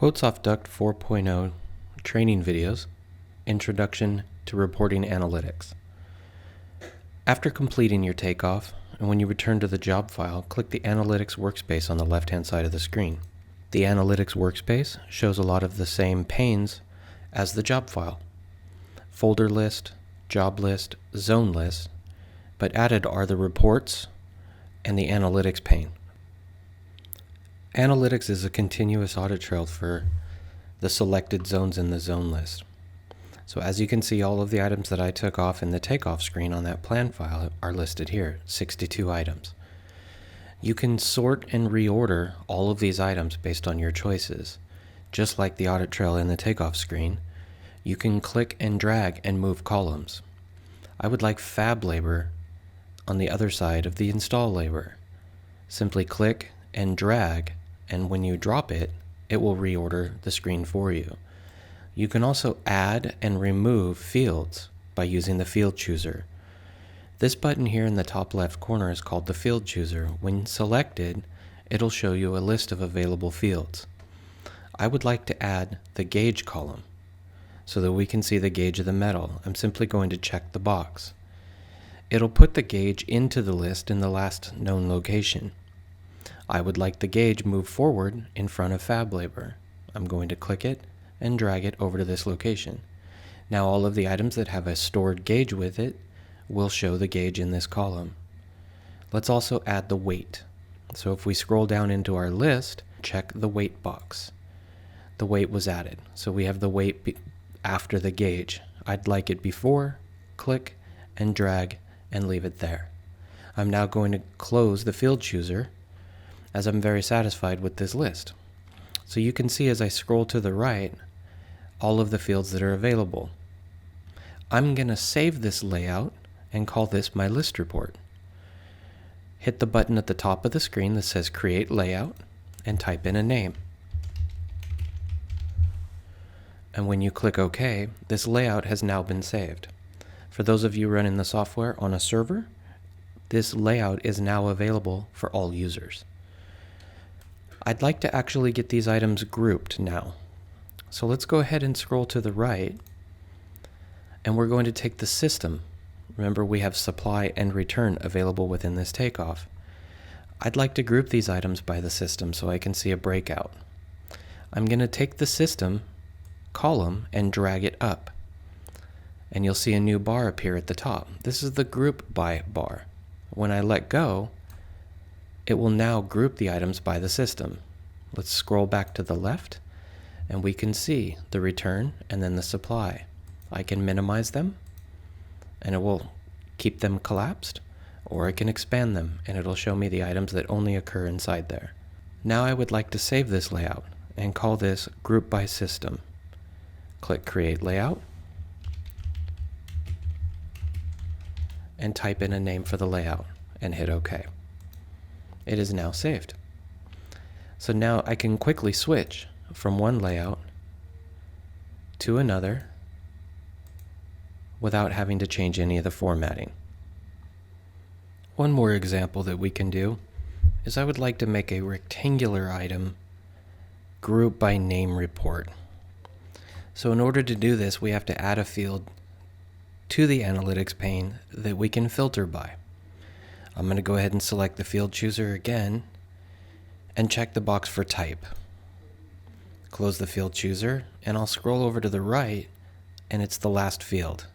QuoteSoft Duct 4.0 Training Videos, Introduction to Reporting Analytics. After completing your takeoff, and when you return to the job file, click the Analytics workspace on the left-hand side of the screen. The Analytics workspace shows a lot of the same panes as the job file. Folder list, job list, zone list, but added are the reports and the Analytics pane. Analytics is a continuous audit trail for the selected zones in the zone list. So as you can see, all of the items that I took off in the takeoff screen on that plan file are listed here, 62 items. You can sort and reorder all of these items based on your choices. Just like the audit trail in the takeoff screen, you can click and drag and move columns. I would like fab labor on the other side of the install labor. Simply click and drag, and when you drop it, it will reorder the screen for you. You can also add and remove fields by using the field chooser. This button here in the top left corner is called the field chooser. When selected, it'll show you a list of available fields. I would like to add the gauge column so that we can see the gauge of the metal. I'm simply going to check the box. It'll put the gauge into the list in the last known location. I would like the gauge moved forward in front of fab labor. I'm going to click it and drag it over to this location. Now all of the items that have a stored gauge with it will show the gauge in this column. Let's also add the weight. So if we scroll down into our list, check the weight box. The weight was added. So we have the weight after the gauge. I'd like it before, click and drag and leave it there. I'm now going to close the field chooser as I'm very satisfied with this list. So you can see as I scroll to the right, all of the fields that are available. I'm going to save this layout and call this my list report. Hit the button at the top of the screen that says Create Layout and type in a name. And when you click OK, this layout has now been saved. For those of you running the software on a server, this layout is now available for all users. I'd like to actually get these items grouped now. So let's go ahead and scroll to the right, and we're going to take the system. Remember, we have supply and return available within this takeoff. I'd like to group these items by the system so I can see a breakout. I'm going to take the system column and drag it up, and you'll see a new bar appear at the top. This is the group by bar. When I let go, it will now group the items by the system. Let's scroll back to the left, and we can see the return and then the supply. I can minimize them, and it will keep them collapsed, or I can expand them, and it'll show me the items that only occur inside there. Now I would like to save this layout and call this Group by System. Click Create Layout, and type in a name for the layout, and hit OK. It is now saved. So now I can quickly switch from one layout to another without having to change any of the formatting. One more example that we can do is I would like to make a rectangular item group by name report. So in order to do this, we have to add a field to the analytics pane that we can filter by. I'm going to go ahead and select the field chooser again and check the box for type. Close the field chooser, and I'll scroll over to the right, and it's the last field.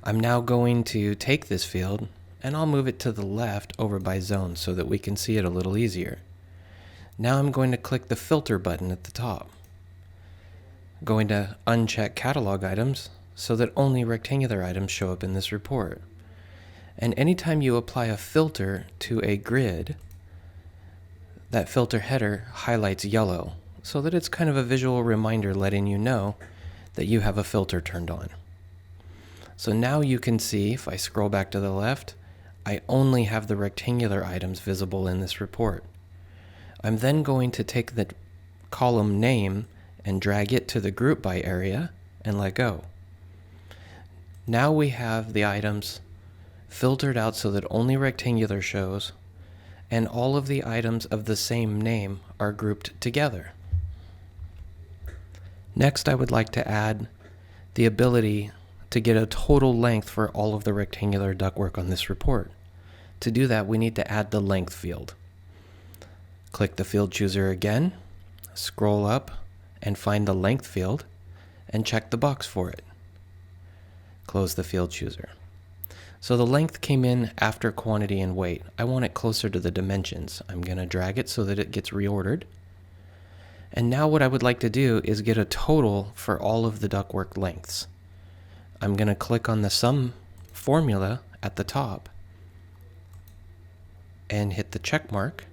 I'm now going to take this field and I'll move it to the left over by zone so that we can see it a little easier. Now I'm going to click the filter button at the top. I'm going to uncheck catalog items so that only rectangular items show up in this report. And anytime you apply a filter to a grid, that filter header highlights yellow so that it's kind of a visual reminder letting you know that you have a filter turned on. So now you can see, if I scroll back to the left, I only have the rectangular items visible in this report. I'm then going to take the column name and drag it to the group by area and let go. Now we have the items filtered out so that only rectangular shows, and all of the items of the same name are grouped together. Next, I would like to add the ability to get a total length for all of the rectangular ductwork on this report. To do that, we need to add the length field. Click the field chooser again, scroll up, and find the length field, and check the box for it. Close the field chooser. So the length came in after quantity and weight. I want it closer to the dimensions. I'm going to drag it so that it gets reordered. And now what I would like to do is get a total for all of the ductwork lengths. I'm going to click on the sum formula at the top and hit the check mark,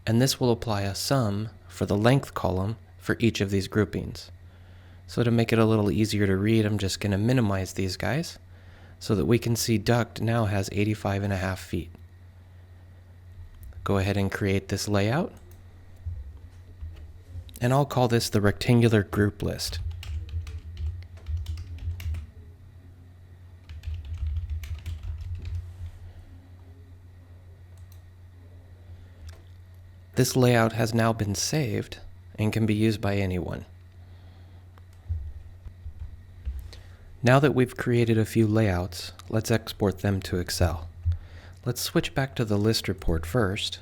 and this will apply a sum for the length column for each of these groupings. So to make it a little easier to read, I'm just going to minimize these guys so that we can see duct now has 85.5 feet. Go ahead and create this layout, and I'll call this the rectangular group list. This layout has now been saved and can be used by anyone. Now that we've created a few layouts, let's export them to Excel. Let's switch back to the list report first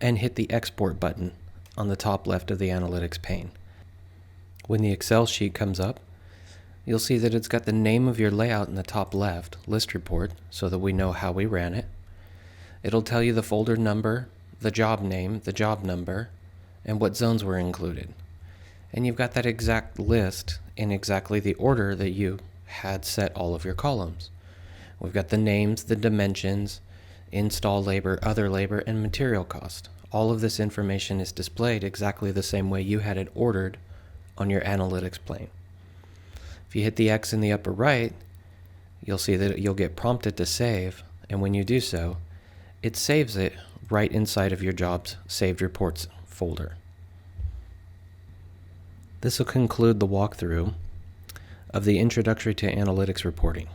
and hit the export button on the top left of the analytics pane. When the Excel sheet comes up, you'll see that it's got the name of your layout in the top left, list report, so that we know how we ran it. It'll tell you the folder number, the job name, the job number, and what zones were included. And you've got that exact list in exactly the order that you had set all of your columns. We've got the names, the dimensions, install labor, other labor, and material cost. All of this information is displayed exactly the same way you had it ordered on your analytics plane. If you hit the X in the upper right, you'll see that you'll get prompted to save, and when you do so, it saves it right inside of your Jobs Saved Reports folder. This will conclude the walkthrough of the Introductory to Analytics Reporting.